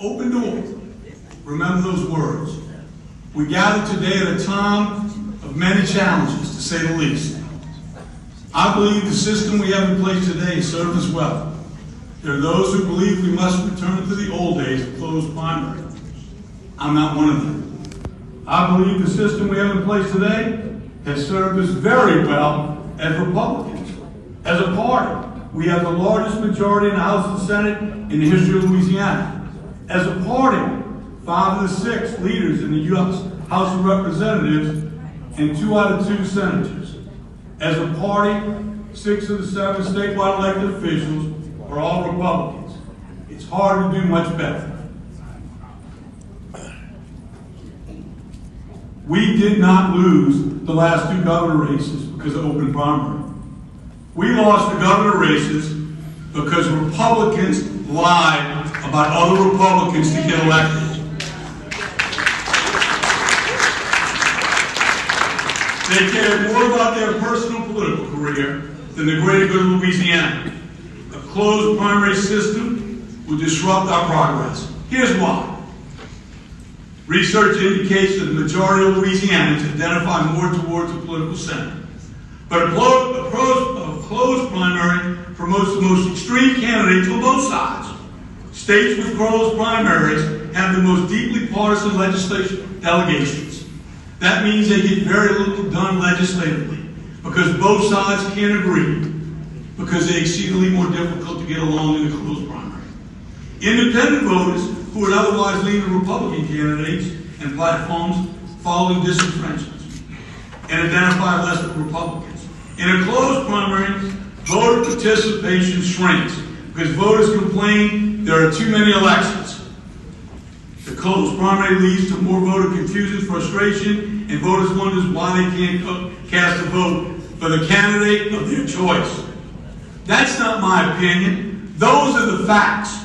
Open doors. Remember those words. We gather today at a time of many challenges, to say the least. I believe the system we have in place today serves us well. There are those who believe we must return to the old days of closed primary. I'm not one of them. I believe the system we have in place today has served us very well as Republicans. As a party, we have the largest majority in the House and Senate in the history of Louisiana. As a party, 5 of the 6 leaders in the U.S. House of Representatives and 2 out of 2 senators. As a party, 6 of the 7 statewide elected officials are all Republicans. It's hard to do much better. We did not lose the last 2 governor races because of open primary. We lost the governor races because Republicans lied about other Republicans to get elected. They cared more about their personal political career than the greater good of Louisiana. A closed primary system would disrupt our progress. Here's why. Research indicates that the majority of Louisianans identify more towards the political center. But a closed primary promotes the most extreme candidates on both sides. States with closed primaries have the most deeply partisan legislation delegations. That means they get very little done legislatively because both sides can't agree, because they're exceedingly more difficult to get along in the closed primary. Independent voters who would otherwise lean to Republican candidates and platforms fall in disenfranchisement and identify less with Republicans. In a closed primary, voter participation shrinks because voters complain there are too many elections. The closed primary leads to more voter confusion, frustration, and voters wonder why they can't cast a vote for the candidate of their choice. That's not my opinion. Those are the facts,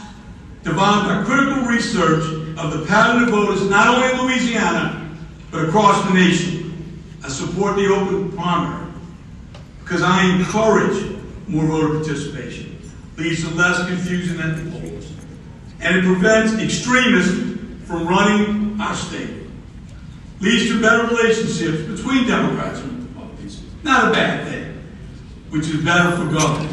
developed by critical research of the pattern of voters not only in Louisiana, but across the nation. I support the open primary because I encourage more voter participation. Leads to less confusion at the polls. And it prevents extremists from running our state. Leads to better relationships between Democrats and Republicans. Not a bad thing, which is better for government.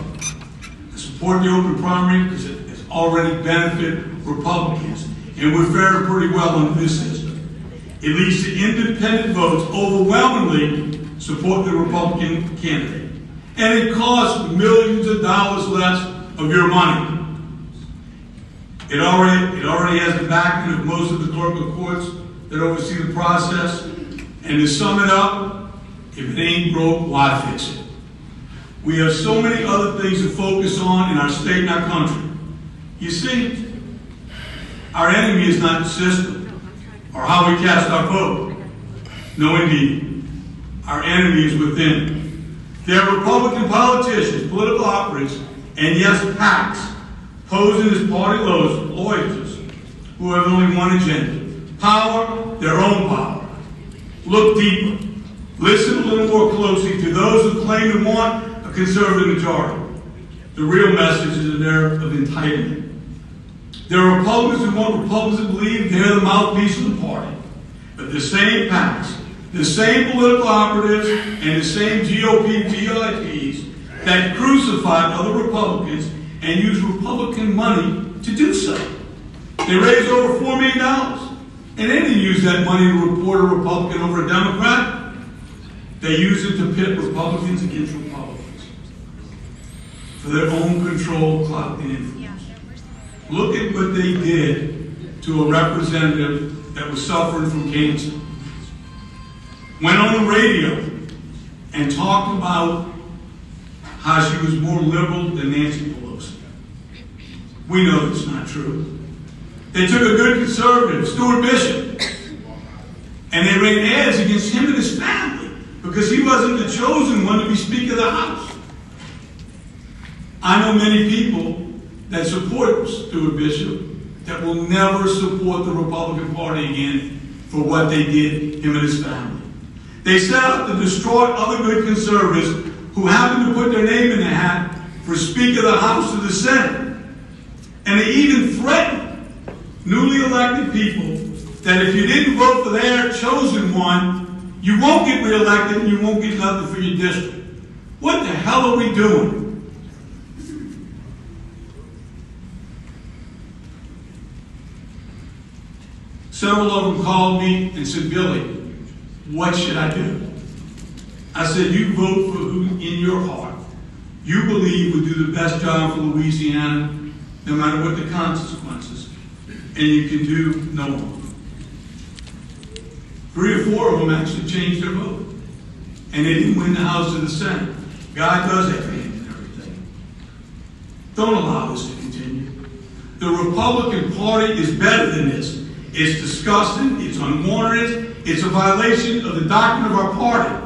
I support the open primary because it has already benefited Republicans, and we're faring pretty well under this system. It leads to independent votes overwhelmingly support the Republican candidate. And it costs millions of dollars less of your money. It already has the backing of most of the clerical courts that oversee the process. And to sum it up, if it ain't broke, why fix it? We have so many other things to focus on in our state and our country. You see, our enemy is not the system or how we cast our vote. No, indeed. Our enemy is within. There are Republican politicians, political operatives, and yes, PACs, posing as party loyalists who have only one agenda: power, their own power. Look deeper. Listen a little more closely to those who claim to want a conservative majority. The real message is there of entitlement. There are Republicans who want Republicans to believe they're the mouthpiece of the party. But the same PACs, the same political operatives, and the same GOP VIPs that crucified other Republicans and used Republican money to do so. They raised over $4 million, and they didn't use that money to report a Republican over a Democrat. They used it to pit Republicans against Republicans for their own control, clout, and influence. Look at what they did to a representative that was suffering from cancer. Went on the radio and talked about how she was more liberal than Nancy Pelosi. We know that's not true. They took a good conservative, Stuart Bishop, and they ran ads against him and his family because he wasn't the chosen one to be Speaker of the House. I know many people that support Stuart Bishop that will never support the Republican Party again for what they did, him and his family. They set out to destroy other good conservatives who happened to put their name in the hat for Speaker of the House or the Senate. And they even threatened newly elected people that if you didn't vote for their chosen one, you won't get reelected and you won't get nothing for your district. What the hell are we doing? Several of them called me and said, Billy, what should I do? I said, you vote for who in your heart you believe would do the best job for Louisiana, no matter what the consequences, and you can do no more. 3 or 4 of them actually changed their vote, and they didn't win the House or the Senate. God does have hand in everything. Don't allow this to continue. The Republican Party is better than this. It's disgusting, it's unwarranted, it's a violation of the doctrine of our party.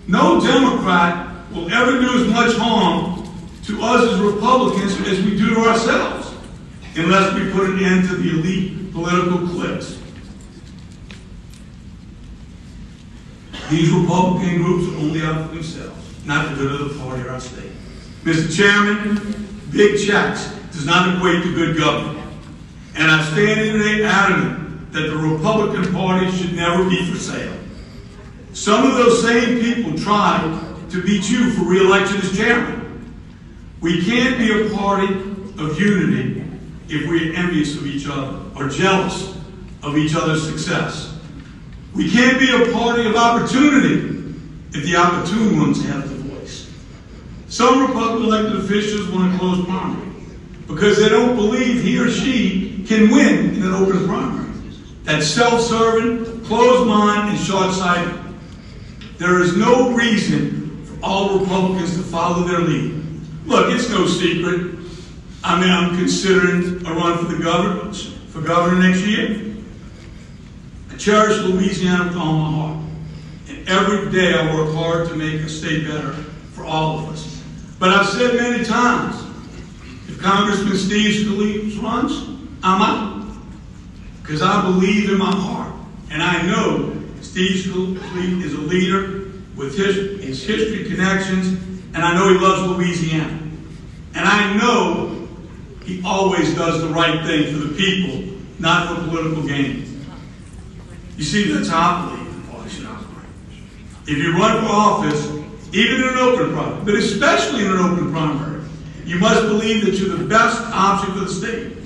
No Democrat will ever do as much harm to us as Republicans as we do to ourselves, unless we put an end to the elite political cliques. These Republican groups are only out for themselves, not the good of the party or our state. Mr. Chairman, big checks does not equate to good government. And I stand here today adamant that the Republican Party should never be for sale. Some of those same people tried to beat you for re-election as chairman. We can't be a party of unity if we're envious of each other or jealous of each other's success. We can't be a party of opportunity if the opportune ones have the voice. Some Republican elected officials want to close primary because they don't believe he or she can win in an open primary. That's self-serving, closed-minded, and short-sighted. There is no reason for all Republicans to follow their lead. Look, it's no secret. I'm considering a run for governor next year. I cherish Louisiana with all my heart. And every day I work hard to make a state better for all of us. But I've said many times, if Congressman Steve Scalise runs, I'm out. Because I believe in my heart. And I know Steve Scalise is a leader with his history connections, and I know he loves Louisiana. And I know he always does the right thing for the people, not for political gain. You see, that's how I believe the party should operate. If you run for office, even in an open primary, but especially in an open primary, you must believe that you're the best option for the state.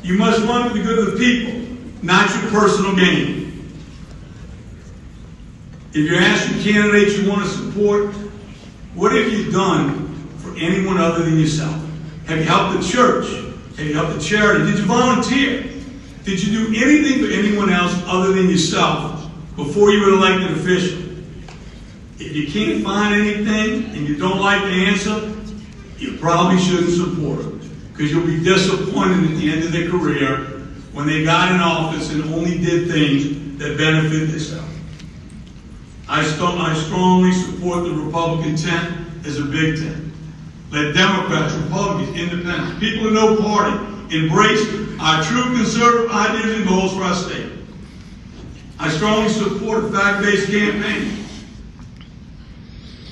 You must run for the good of the people, not your personal gain. If you're asking candidates you want to support, what have you done for anyone other than yourself? Have you helped the church? Have you helped the charity? Did you volunteer? Did you do anything for anyone else other than yourself before you were elected official? If you can't find anything and you don't like the answer, you probably shouldn't support them, because you'll be disappointed at the end of their career when they got in office and only did things that benefit themselves. I strongly support the Republican tent as a big tent. Let Democrats, Republicans, Independents, people of no party embrace our true conservative ideas and goals for our state. I strongly support a fact-based campaign.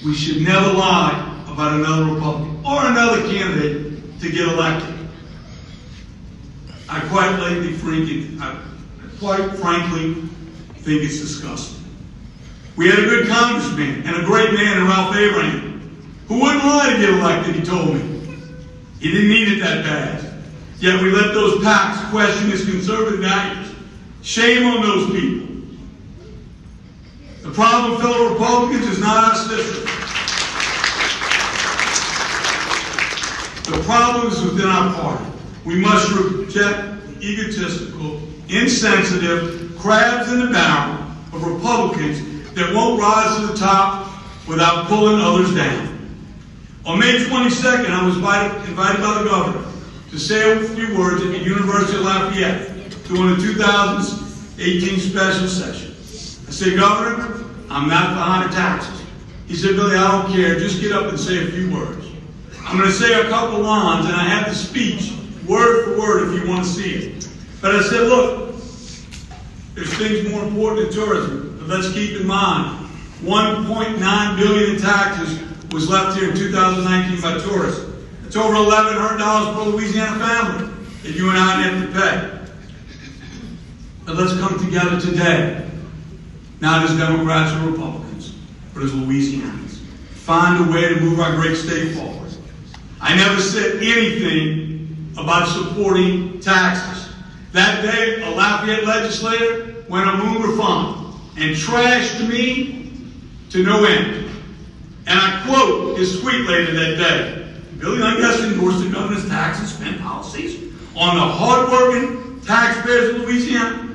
We should never lie about another Republican or another candidate to get elected. I quite frankly think it's disgusting. We had a good congressman and a great man in Ralph Abraham who wouldn't lie to get elected, he told me. He didn't need it that bad. Yet we let those PACs question his conservative values. Shame on those people. The problem, fellow Republicans, is not our system. The problem is within our party. We must reject the egotistical, insensitive, crabs in the barrel of Republicans that won't rise to the top without pulling others down. On May 22nd, I was invited by the governor to say a few words at the University of Lafayette during the 2018 special session. I said, Governor, I'm not behind taxes. He said, Billy, I don't care. Just get up and say a few words. I'm going to say a couple lines, and I have the speech word for word if you want to see it. But I said, look, there's things more important than tourism. But let's keep in mind, $1.9 billion in taxes was left here in 2019 by tourists. It's over $1,100 per Louisiana family that you and I have to pay. that let's come together today, not as Democrats or Republicans, but as Louisianans. Find a way to move our great state forward. I never said anything about supporting taxes. That day, a Lafayette legislator went on Moon Farm and trashed me to no end. And I quote his tweet later that day. Billy Nungesser endorsed the governor's tax and spend policies on the hardworking taxpayers of Louisiana.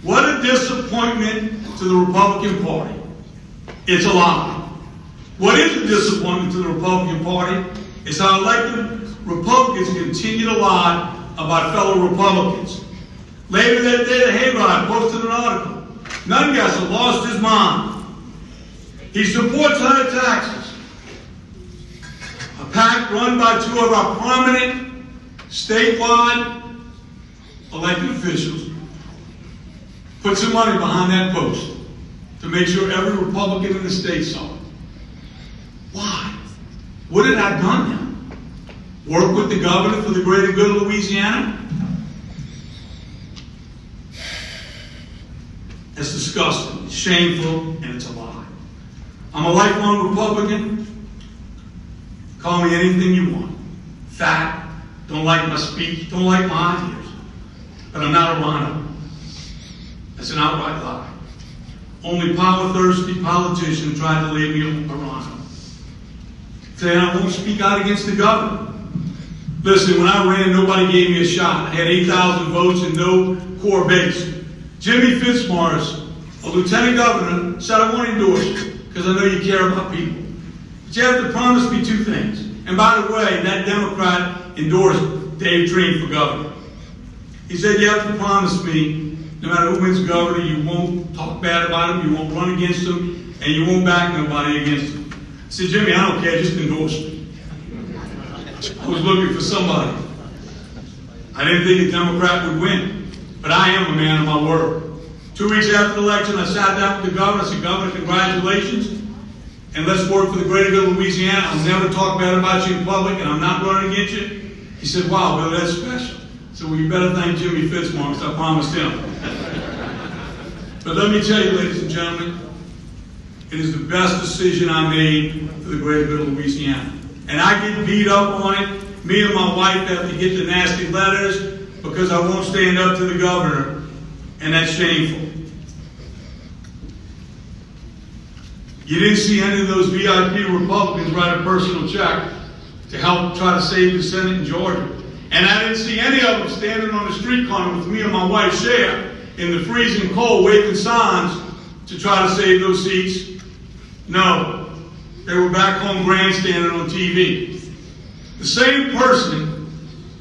What a disappointment to the Republican Party. It's a lie. What is a disappointment to the Republican Party is how elected Republicans continue to lie about fellow Republicans. Later that day, the Hayride posted an article. Nungesser lost his mind. He supports higher taxes. A PAC run by two of our prominent statewide elected officials put some money behind that post to make sure every Republican in the state saw it. Why? What had I done now? Work with the governor for the greater good of Louisiana? It's disgusting, it's shameful, and it's a lie. I'm a lifelong Republican. Call me anything you want. Fat, don't like my speech, don't like my ideas. But I'm not a rhino. That's an outright lie. Only power-thirsty politicians try to label me a rhino. Saying I won't speak out against the governor. Listen, when I ran, nobody gave me a shot. I had 8,000 votes and no core base. Jimmy Fitzmaurice, a lieutenant governor, said I won't endorse you because I know you care about people. But you have to promise me two things. And by the way, that Democrat endorsed Dave Treen for governor. He said you have to promise me, no matter who wins governor, you won't talk bad about him, you won't run against him, and you won't back nobody against him. I said, Jimmy, I don't care, just endorse me. I was looking for somebody. I didn't think a Democrat would win, but I am a man of my word. 2 weeks after the election, I sat down with the governor. I said, Governor, congratulations, and let's work for the greater good of Louisiana. I'll never talk bad about you in public, and I'm not running against you. He said, wow, Bill, that's special. So well, you better thank Jimmy Fitzmaurice, I promised him. But let me tell you, ladies and gentlemen, it is the best decision I made for the greater good of Louisiana. And I get beat up on it. Me and my wife have to get the nasty letters because I won't stand up to the governor, and that's shameful. You didn't see any of those VIP Republicans write a personal check to help try to save the Senate in Georgia. And I didn't see any of them standing on the street corner with me and my wife, Cher, in the freezing cold, waving signs to try to save those seats. No, they were back home grandstanding on TV. The same person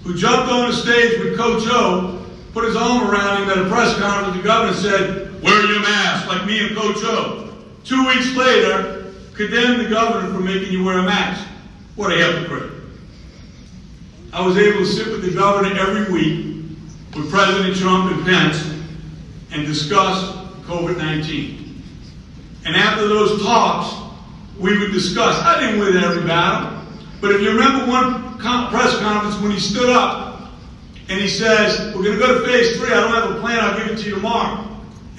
who jumped on the stage with Coach O, put his arm around him at a press conference with the governor and said, wear your mask, like me and Coach O. 2 weeks later, condemned the governor for making you wear a mask. What a hypocrite. I was able to sit with the governor every week with President Trump and Pence and discuss COVID-19. And after those talks, we would discuss. I didn't win every battle, but if you remember one press conference when he stood up and he says, we're going to go to phase 3, I don't have a plan, I'll give it to you tomorrow.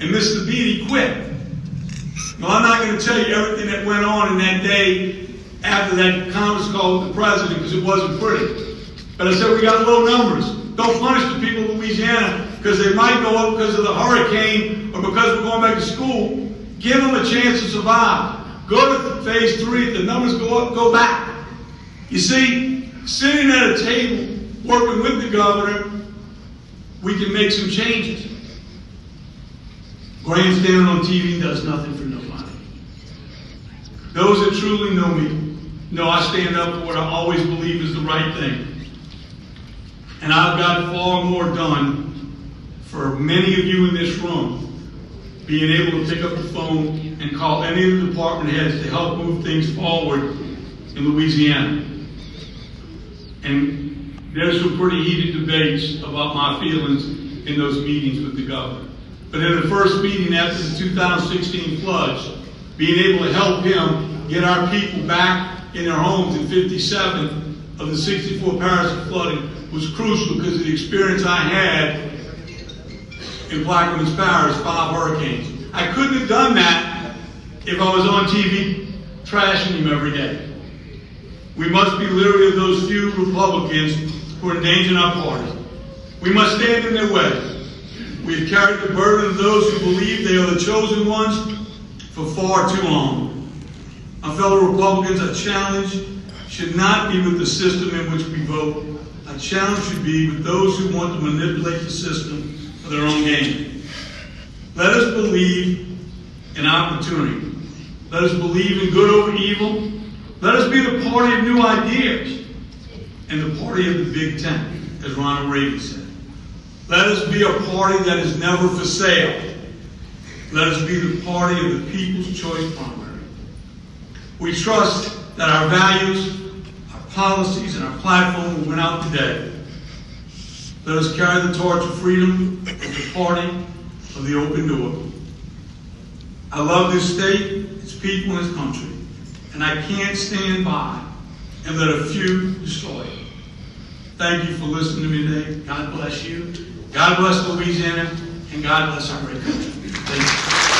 And Mr. Beatty quit. Well, I'm not going to tell you everything that went on in that day after that conference call with the president because it wasn't pretty. But I said, we got low numbers. Don't punish the people of Louisiana because they might go up because of the hurricane or because we're going back to school. Give them a chance to survive. Go to phase 3. If the numbers go up, go back. You see, sitting at a table, working with the governor, we can make some changes. Grandstanding on TV does nothing for nobody. Those that truly know me know I stand up for what I always believe is the right thing. And I've got far more done for many of you in this room being able to pick up the phone and call any of the department heads to help move things forward in Louisiana. And there's some pretty heated debates about my feelings in those meetings with the governor. But in the first meeting after the 2016 floods, being able to help him get our people back in their homes in 57 of the 64 parishes of flooding was crucial because of the experience I had in Plaquemines Parish, 5 hurricanes. I couldn't have done that if I was on TV trashing him every day. We must be leery of those few Republicans who are endangering our party. We must stand in their way. We have carried the burden of those who believe they are the chosen ones for far too long. Our fellow Republicans, our challenge should not be with the system in which we vote. Our challenge should be with those who want to manipulate the system for their own gain. Let us believe in opportunity. Let us believe in good over evil. Let us be the party of new ideas and the party of the Big Tent, as Ronald Reagan said. Let us be a party that is never for sale. Let us be the party of the People's Choice Primary. We trust that our values, our policies, and our platform will win out today. Let us carry the torch of freedom as the party of the open door. I love this state, its people, and its country, and I can't stand by and let a few destroy it. Thank you for listening to me today. God bless you. God bless Louisiana, and God bless our great country. Thank you.